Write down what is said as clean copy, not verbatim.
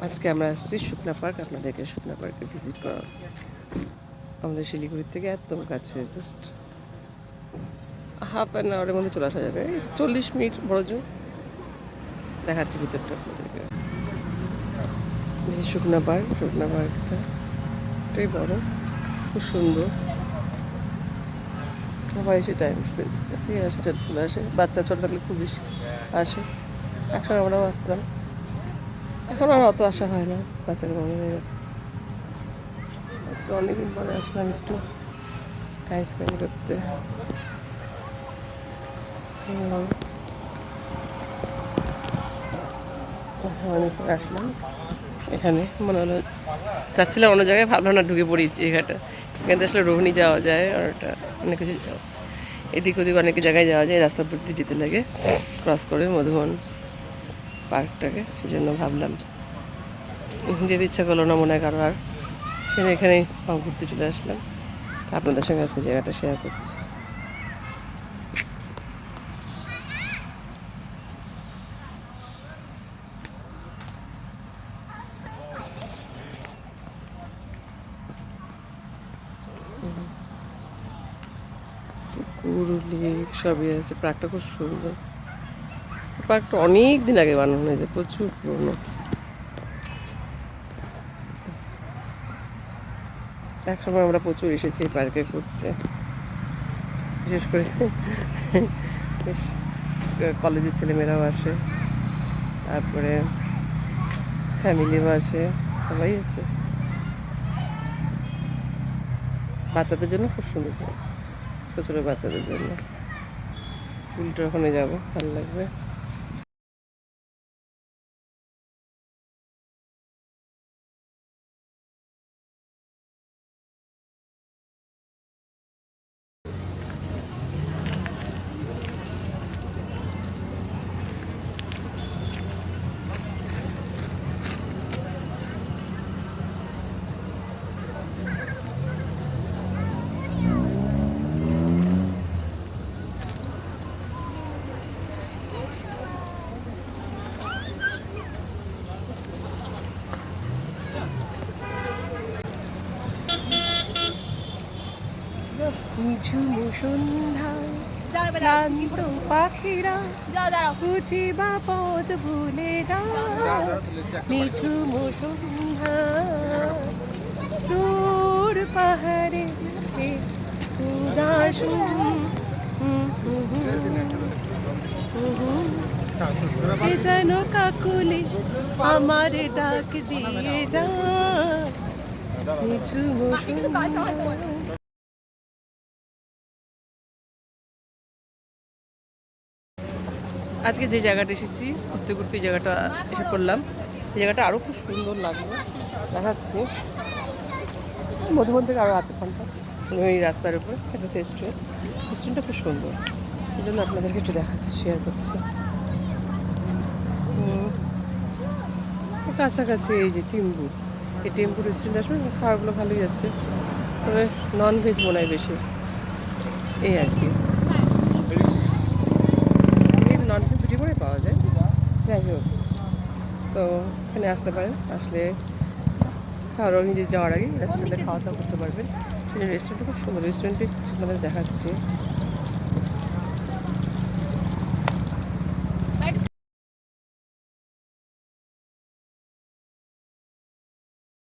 আজকে আমরা আসছি শুকনা পার্ক, আপনাদেরকে শুকনা পার্কে ভিজিট করা। আমাদের শিলিগুড়ির থেকে একদম কাছে, জাস্ট হাফ অ্যান আওয়ারের মধ্যে চলে আসা যাবে, 40 মিনিট বড় জোর। দেখাচ্ছি ভিতরটা আপনাদেরকে। শুকনা পার্কটা এটাই বড়, খুব সুন্দর। সবাই এসে টাইম স্পেন্ড আসে, আসে বাচ্চা ছোটো থাকলে খুব বেশি আসে। একসঙ্গে আমরাও আসতাম, এখন আর অত আসা হয় না, বাচ্চারা বড় হয়ে গেছে। আজকে অনেকদিন পরে আসলাম একটু টাইম স্পেন্ড করতে। অনেক পরে আসলাম এখানে, মনে হলো যাচ্ছিলাম অন্য জায়গায়, ভাবলাম না ঢুকে পড়ি জায়গাটা। এখান থেকে আসলে রোহিণী যাওয়া যায়, আর ওটা অনেক কিছু এদিক ওদিক অনেক জায়গায় যাওয়া যায়, রাস্তার উপর দিয়ে যেতে লাগে ক্রস করে মধুবন পার্কটাকে। সেজন্য ভাবলাম, যেতে ইচ্ছা করলো না মনে হয় কারো, আর সেখানে এখানেই ঘুরতে চলে আসলাম। আপনাদের সঙ্গে আজকে জায়গাটা শেয়ার করছি। লেক সবই আছে, পার্কটা খুব সুন্দর। পার্কটা অনেক দিন আগে বানানো হয়েছে, প্রচুর পুরনো। একসময় আমরা প্রচুর এসেছি এই পার্কে ঘুরতে, বিশেষ করে কলেজের ছেলেমেয়েরাও আসে, তারপরে ফ্যামিলিও আসে, সবাই আসে। বাচ্চাদের জন্য খুব সুন্দর, ছোটো ছোটো বাচ্চাদের জন্য। ফুলটা ওখানে যাবো, ভালো লাগবে। নিঝুম সন্ধ্যায় ক্লান্ত পাখিরা বুঝি বা পথ ভুলে যায়। নিঝুম সন্ধ্যায় দূর পাহাড়ে উদাস যেন কাকুলি আমার ডাক দিয়ে যায়। নিঝুম সন্ধ্যায়। আজকে যে জায়গাটা এসেছি ঘুরতে ঘুরতে, এই জায়গাটা এসে পড়লাম। এই জায়গাটা আরও খুব সুন্দর লাগলো, দেখাচ্ছি। মধুবন থেকে আরও আধ ঘন্টা এই রাস্তার উপর একটা রেস্টুরেন্ট। রেস্টুরেন্টটা খুব সুন্দর, এই জন্য আপনাদেরকে একটু দেখাচ্ছি, শেয়ার করছি। কাছাকাছি এই যে টিম্বু, এই টিম্বু রেস্টুরেন্ট আসবে, খাবারগুলো ভালোই আছে, তবে ননভেজ মনে হয় বেশি, এই আর কি। ননভেজ দুটি করে পাওয়া যায়, যাই হোক। তো এখানে আসতে পারেন, আসলে খাওয়ারও নিজে যাওয়ার আগে রেস্টুরেন্টে খাওয়া দাওয়া করতে পারবেন। রেস্টুরেন্টটা খুব সুন্দর, রেস্টুরেন্টে আপনাদের দেখাচ্ছি।